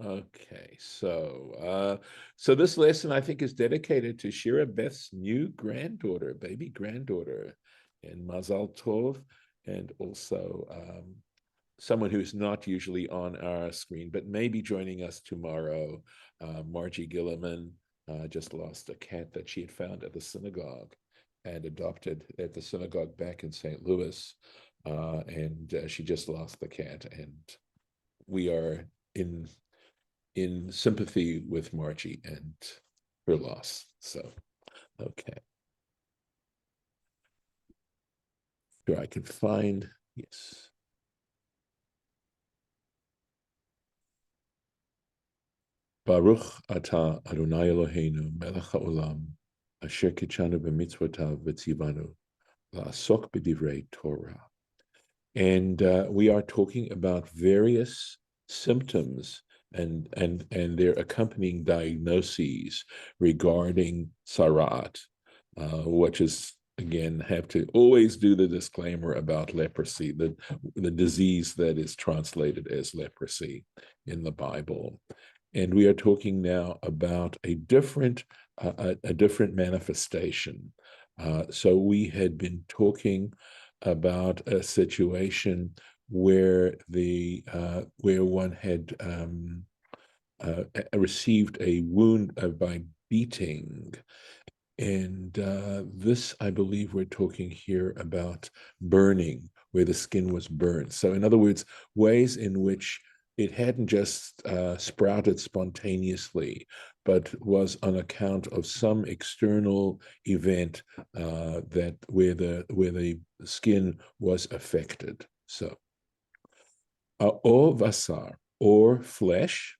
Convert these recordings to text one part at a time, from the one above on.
Okay, so this lesson I think is dedicated to Shira Beth's new granddaughter, baby granddaughter, and Mazal Tov, and also someone who's not usually on our screen, but may be joining us tomorrow. Margie Gilliman just lost a cat that she had found at the synagogue and adopted at the synagogue back in St. Louis, and she just lost the cat, and we are in sympathy with Margie and her loss. So, okay. Sure, I can find, yes. Baruch atah Adonai Eloheinu melech haolam asher kitshanu b'mitzvotav v'tzivanu la'asok b'divrei Torah. And we are talking about various symptoms and their accompanying diagnoses regarding Tzara'at, which is, again, have to always do the disclaimer about leprosy, the disease that is translated as leprosy in the Bible. And we are talking now about a different manifestation. So we had been talking about a situation where where one had received a wound by beating. And this, I believe, we're talking here about burning, where the skin was burned. So, in other words, ways in which it hadn't just sprouted spontaneously, but was on account of some external event that where the skin was affected. So, or vasar, or flesh,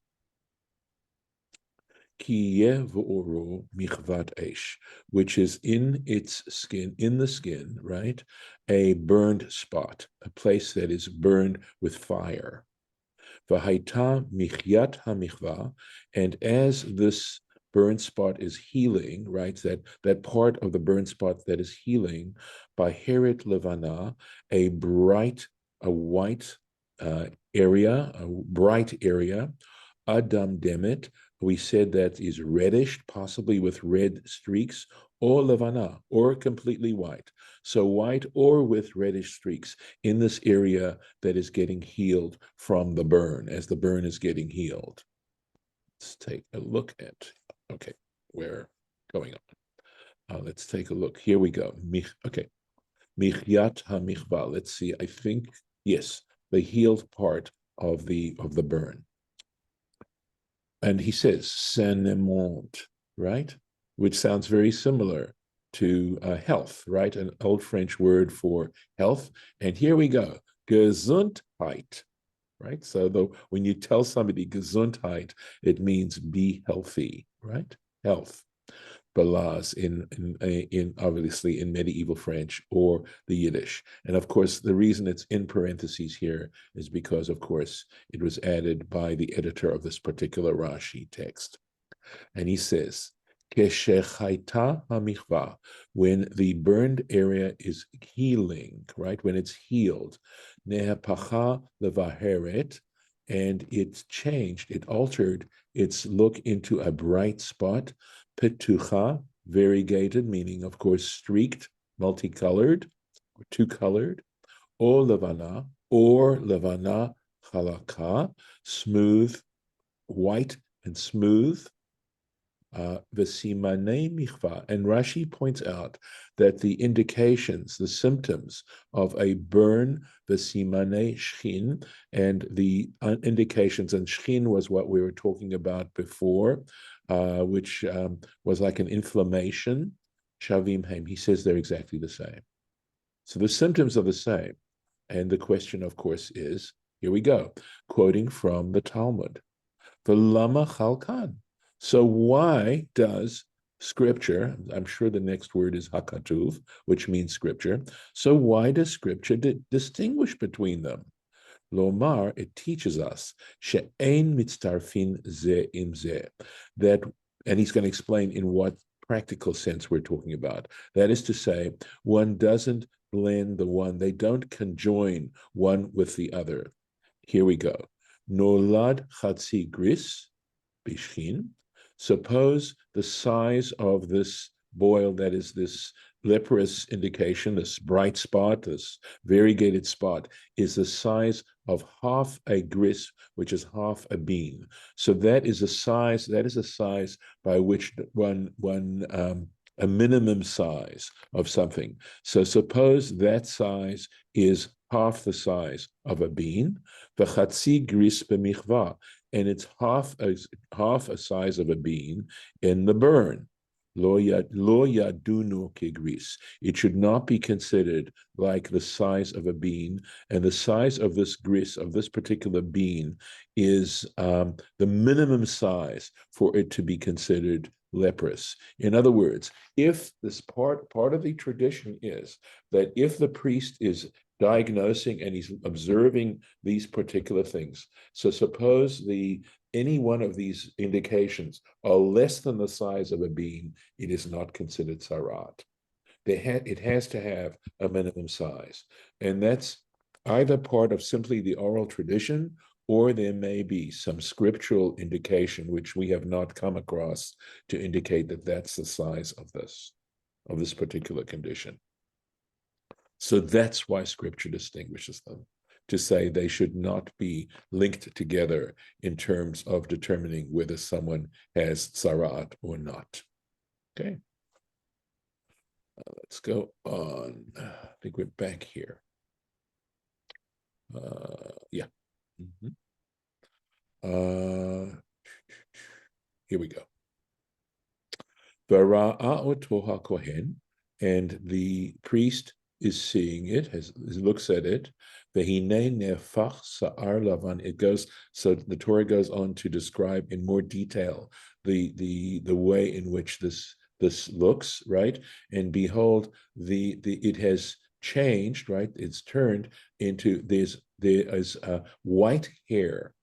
which is in its skin, in the skin, right? A burned spot, a place that is burned with fire. And as this burn spot is healing, right? That part of the burn spot that is healing, by Heret Levana, a white area, a bright area, Adam Demet, we said that is reddish, possibly with red streaks, or Levana, or completely white. So white or with reddish streaks in this area that is getting healed from the burn, as the burn is getting healed. Let's take a look at, okay, we're going on. Let's take a look. Here we go. Okay. Michyat ha-michva. Let's see. I think, yes, the healed part of the burn. And he says, sanemont, right? Which sounds very similar to health, right? An old French word for health. And here we go, Gesundheit, right? So when you tell somebody Gesundheit, it means be healthy, right? Health. Balaz in obviously in medieval French or the Yiddish. And of course, the reason it's in parentheses here is because, of course, it was added by the editor of this particular Rashi text. And he says, when the burned area is healing, right? When it's healed, and it's changed, it altered its look into a bright spot, petucha, variegated, meaning, of course, streaked, multicolored, or two-colored, or levana halaka, smooth, white and smooth, V'simane michva. And Rashi points out that the indications, the symptoms of a burn, v'simane shchin, and the indications, and shchin was what we were talking about before, which was like an inflammation, shavim hem. He says they're exactly the same. So the symptoms are the same. And the question, of course, is, here we go, quoting from the Talmud. V'lama chalkan. So why does scripture, I'm sure the next word is hakatuv, which means scripture. So why does scripture distinguish between them? Lomar, it teaches us, she'ein mitztarfin ze im ze, that, and he's going to explain in what practical sense we're talking about. That is to say, one doesn't blend they don't conjoin one with the other. Here we go. Nolad chatzi gris bishchin. Suppose the size of this boil, that is this leprous indication, this bright spot, this variegated spot, is the size of half a gris, which is half a bean. So that is a size by which a minimum size of something. So suppose that size is half the size of a bean, v'chatzi gris b'michva, and it's half a size of a bean in the burn. Lo yadunu kigris. It should not be considered like the size of a bean, and the size of this gris, of this particular bean, is the minimum size for it to be considered leprous. In other words, if this part of the tradition is that if the priest is diagnosing and he's observing these particular things, so suppose any one of these indications are less than the size of a bean, it is not considered tzara'at. It has to have a minimum size. And that's either part of simply the oral tradition, or there may be some scriptural indication, which we have not come across, to indicate that that's the size of this particular condition. So that's why scripture distinguishes them, to say they should not be linked together in terms of determining whether someone has tzara'at or not. Okay. Let's go on. I think we're back here. Yeah. Here we go. V'ra'ah kohen, and the priest is seeing it, looks at it. V'hinei nefach sa'ar lavan. It goes, so the Torah goes on to describe in more detail the way in which this looks, right? And behold, it has changed, right? It's turned into there is a white hair,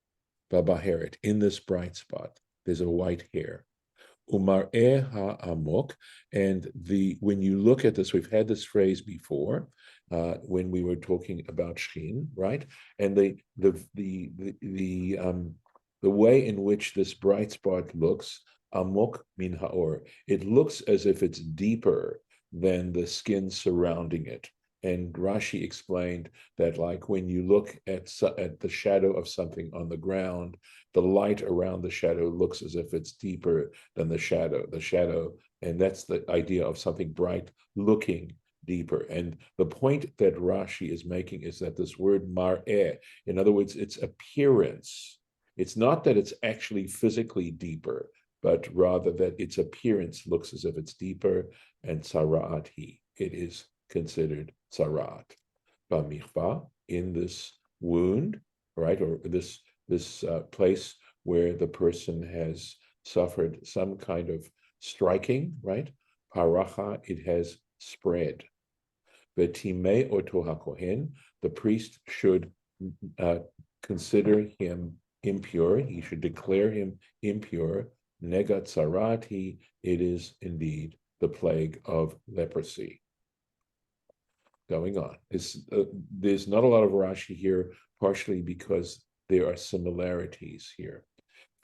babaheret, in this bright spot. There's a white hair. Umar'eh ha'amok, and when you look at this, we've had this phrase before when we were talking about shkin, right? And the way in which this bright spot looks, amok min ha'or, it looks as if it's deeper than the skin surrounding it. And Rashi explained that, like when you look at the shadow of something on the ground, the light around the shadow looks as if it's deeper than the shadow. And that's the idea of something bright looking deeper. And the point that Rashi is making is that this word mar'eh, in other words, its appearance, it's not that it's actually physically deeper, but rather that its appearance looks as if it's deeper, and tzara'at hi, it is considered tzara'at. B'michva, in this wound, right, or this place where the person has suffered some kind of striking, right? Paracha, it has spread. V'timei oto hakohen, the priest should consider him impure. He should declare him impure. Nega tzara'at, it is indeed the plague of leprosy. Going on. There's not a lot of Rashi here, partially because there are similarities here.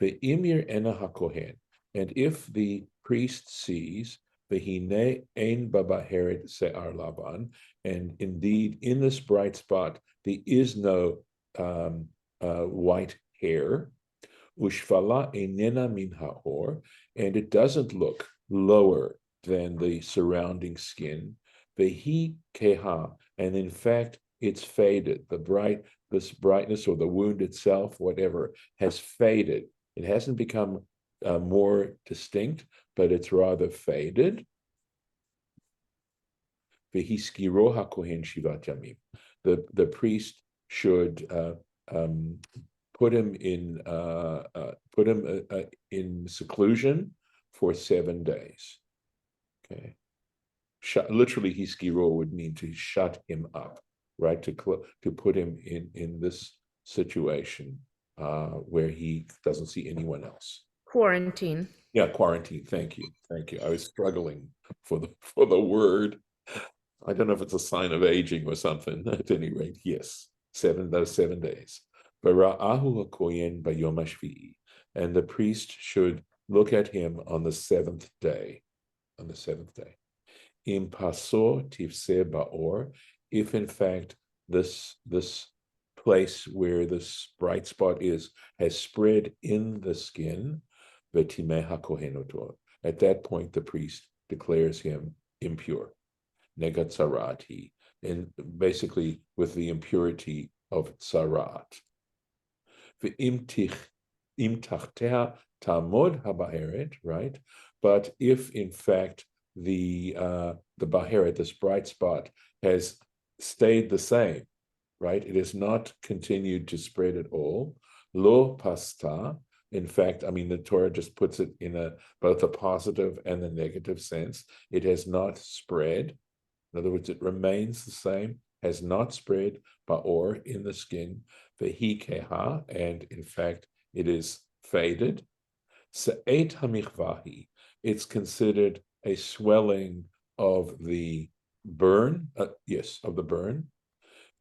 The imir ena hakohen, and if the priest sees v'hinei ein babaheret se'ar lavan, and indeed in this bright spot there is no white hair, ushfala einena min ha'or, and it doesn't look lower than the surrounding skin, vehi keha, and in fact it's faded. This brightness, or the wound itself, whatever, has faded. It hasn't become more distinct, but it's rather faded. Vehiskiro hakohen shivat yamim. The priest should put him in seclusion for 7 days. Okay. Literally, hiskiro would mean to shut him up, right? To put him in this situation where he doesn't see anyone else. Quarantine. Yeah, quarantine. Thank you. I was struggling for the word. I don't know if it's a sign of aging or something. At any rate, yes, those 7 days. V'ra'ahu hakohen bayom hashvi'i, and the priest should look at him on the seventh day. On the seventh day. Im paso tifse ba'or, if in fact this place where this bright spot is has spread in the skin, v'timeh hakohenotor. At that point, the priest declares him impure. Nega tzara'at, and basically with the impurity of tzara'at. Im tachtea tamod habaheret, right? But if in fact the baheret, this bright spot, has stayed the same, right? It has not continued to spread at all. Lo pasta. In fact, I mean, the Torah just puts it in both a positive and a negative sense. It has not spread. In other words, it remains the same, has not spread, ba'or, in the skin, vehi and in fact, it is faded. Se'et hamichvahi, it's considered a swelling of the burn, of the burn.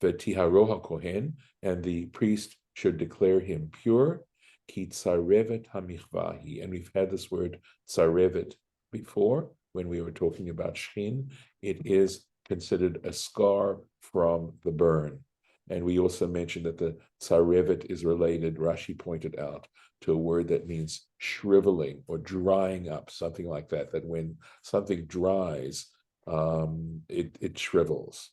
V'tiharo hakohen, and the priest should declare him pure. Ki tzarevet hamichvahi, and we've had this word tzarevet before when we were talking about shchin. It is considered a scar from the burn. And we also mentioned that the tzarevet is related, Rashi pointed out, to a word that means shriveling or drying up, something like that, that when something dries, it shrivels.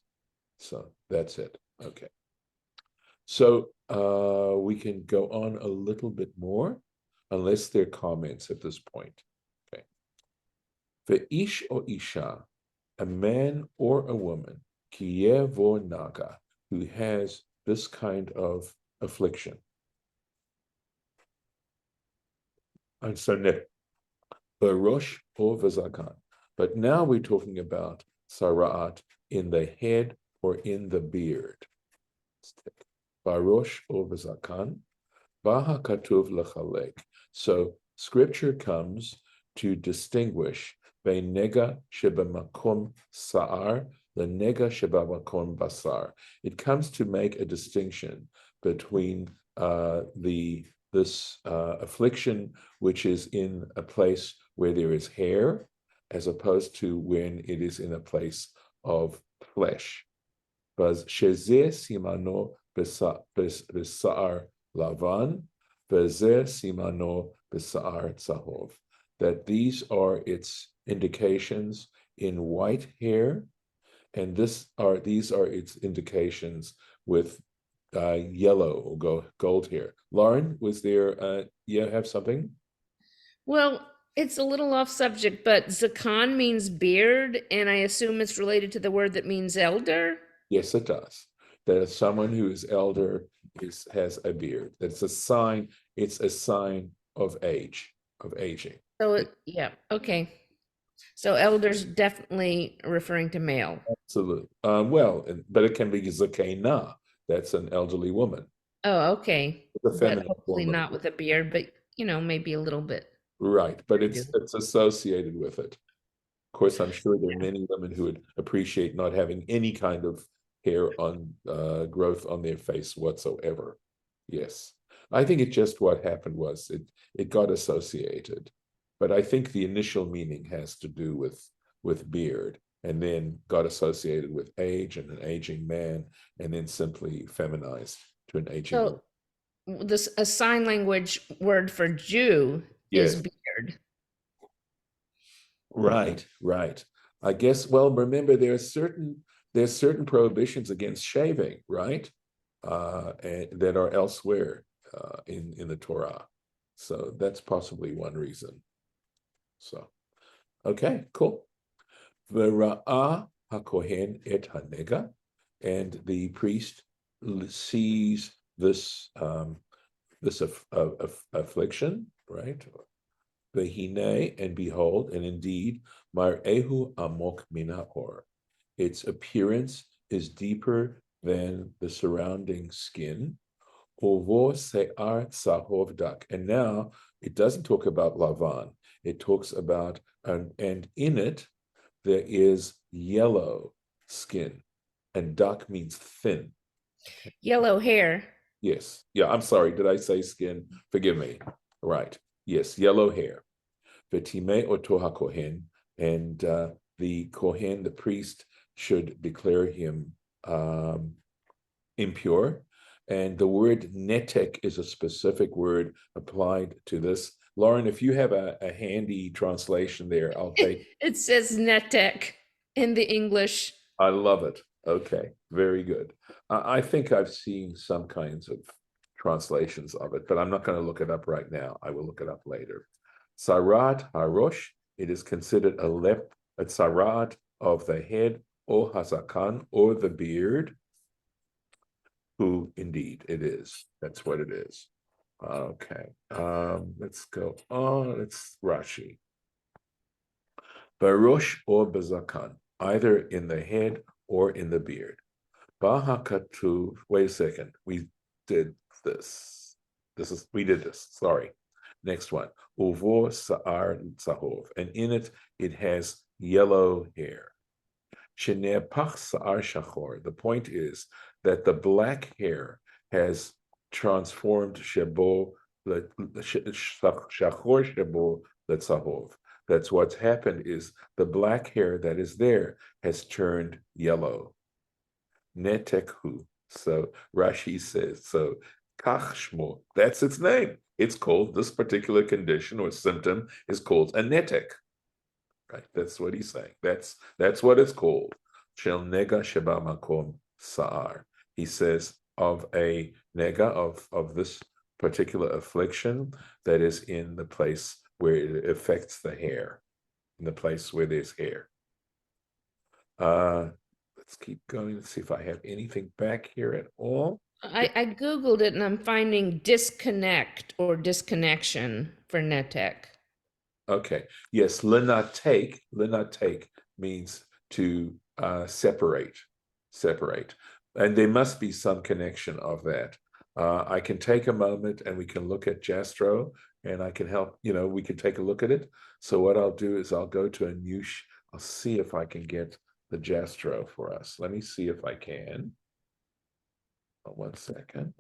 So that's it. Okay. So we can go on a little bit more, unless there are comments at this point. Okay. Ve'ish or isha, a man or a woman, kiyevo naga, who has this kind of affliction. And so barosh or vazakan. But now we're talking about Tzara'at in the head or in the beard. Barosh or vazakan. Baha katuv lechalek. So scripture comes to distinguish bein nega shebamakom sa'ar, the nega shebamakom basar. It comes to make a distinction between this affliction which is in a place where there is hair, as opposed to when it is in a place of flesh. Shezeh simano b'sa'ar lavan, v'zeh simano b'sa'ar tzahov. That these are its indications in white hair, and these are its indications with yellow or gold hair. Lauren, was there, you have something? Well, it's a little off subject, but zakan means beard, and I assume it's related to the word that means elder. Yes, it does. That someone who is elder has a beard. It's a sign of age, of aging. Yeah, okay. So elder's definitely referring to male. Absolutely. But it can be zakena. That's an elderly woman. Oh, okay. It's a But feminine hopefully form of, not with a beard, but maybe a little bit. right, but it's associated with it. Of course, I'm sure there are many women who would appreciate not having any kind of hair on growth on their face whatsoever. Yes, I think it just what happened was it got associated, but I think the initial meaning has to do with beard, and then got associated with age and an aging man, and then simply feminized to an aging woman. So a sign language word for Jew is Yes. beard. Right, right. I guess, well, remember there's certain prohibitions against shaving, right? And that are elsewhere in the Torah. So that's possibly one reason. So, okay, cool. V'ra'ah hakohen et hanega, and the priest sees this affliction, right? Vehine, and behold, and indeed, mar'ehu amok min ha'or. Its appearance is deeper than the surrounding skin. Ovo se'ar tzahov dak. And now it doesn't talk about lavan. It talks about, and in it, there is yellow skin. And dak means thin. Yellow hair. Yes. Yeah, I'm sorry. Did I say skin? Forgive me. Right. Yes, yellow hair. V'timei oto hakohen, and the kohen, the priest, should declare him impure. And the word netek is a specific word applied to this. Lauren, if you have a handy translation there, I'll take. It says netek in the English. I love it. Okay, very good. I think I've seen some kinds of translations of it, but I'm not going to look it up right now. I will look it up later. Tzara'at harosh, it is considered a tzara'at of the head, or hazakan, or the beard, who indeed it is. That's what it is. Okay, let's go on. It's Rashi. Barosh or bazakan, either in the head or in the beard. Bahakatu, wait a second. We did this. We did this. Sorry. Next one. Uvor sa'ar tzahov. And in it, it has yellow hair. Shenepach sa'ar shachor. The point is that the black hair has transformed shebo, shachor shebo letzahov. That's what's happened is the black hair that is there has turned yellow. Netekhu. So Rashi says, so kach shmo, that's its name. It's called, this particular condition or symptom is called a netek. Right? That's what he's saying. That's what it's called. Shel nega sheba makom sa'ar. He says of a nega, of this particular affliction that is in the place where it affects the hair, in the place where there's hair. Let's keep going. Let's see if I have anything back here at all. I Googled it and I'm finding disconnect or disconnection for netek. Okay. Yes, take means to separate. And there must be some connection of that. I can take a moment and we can look at Jastro and I can help, we can take a look at it. So what I'll do is I'll go to I'll see if I can get the Jastro for us. Let me see if I can. 1 second.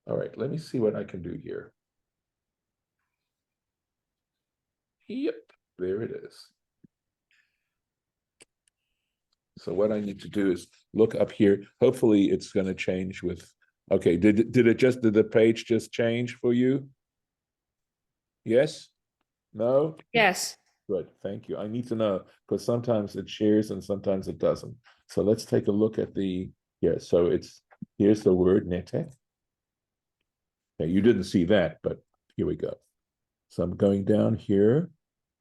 All right, let me see what I can do here. Yep, there it is. So what I need to do is look up here. Hopefully it's going to change with, okay, did the page just change for you? Yes? No? Yes. Good, thank you. I need to know because sometimes it shares and sometimes it doesn't. So let's take a look at so here's the word netek. Okay, you didn't see that, but here we go. So I'm going down here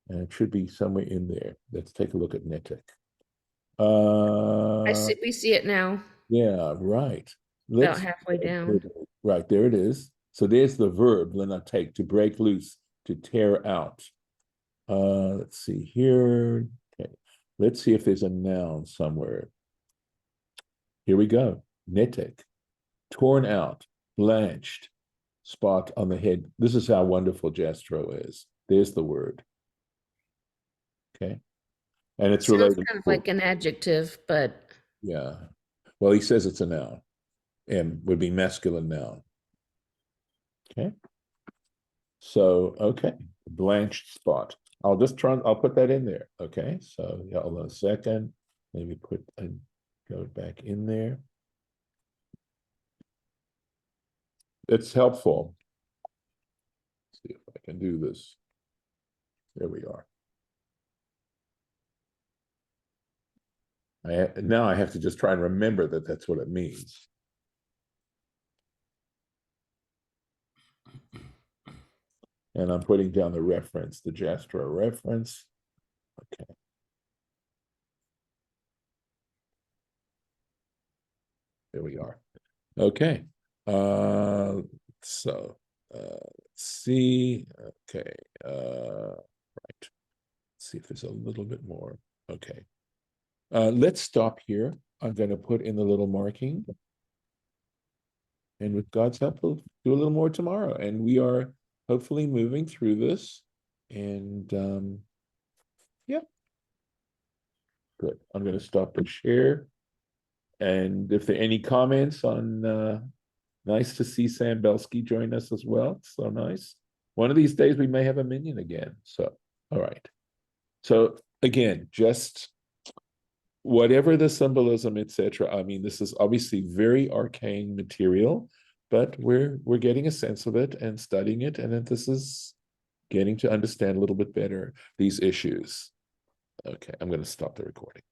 and it should be somewhere in there. Let's take a look at netek. We see it now, Yeah, right. about halfway down. Right, there it is. So there's the verb, take, to break loose, to tear out. Let's see here. Okay. Let's see if there's a noun somewhere. Here we go. Netek, torn out, blanched, spot on the head. This is how wonderful Jastro is. There's the word. Okay. And it's Sounds related. kind of like an adjective, but Yeah. Well, he says it's a noun. M would be masculine noun. Okay. So, okay, blanched spot. I'll put that in there. Okay, so yeah, hold on a second. Maybe go back in there. It's helpful. Let's see if I can do this. There we are. Now I have to just try and remember that that's what it means. And I'm putting down the reference, the Jastro reference. Okay. There we are. Okay. So let's see. Okay. Right. Let's see if there's a little bit more. Okay. Let's stop here. I'm going to put in the little marking. And with God's help, we'll do a little more tomorrow. And we are hopefully moving through this. And yeah, good. I'm going to stop the share. And if there are any comments on Nice to see Sam Belsky join us as well. So nice. One of these days we may have a minion again. So, all right. So again, just whatever the symbolism, etc. I mean, this is obviously very arcane material, but we're getting a sense of it and studying it, and then this is getting to understand a little bit better these issues. Okay, I'm going to stop the recording.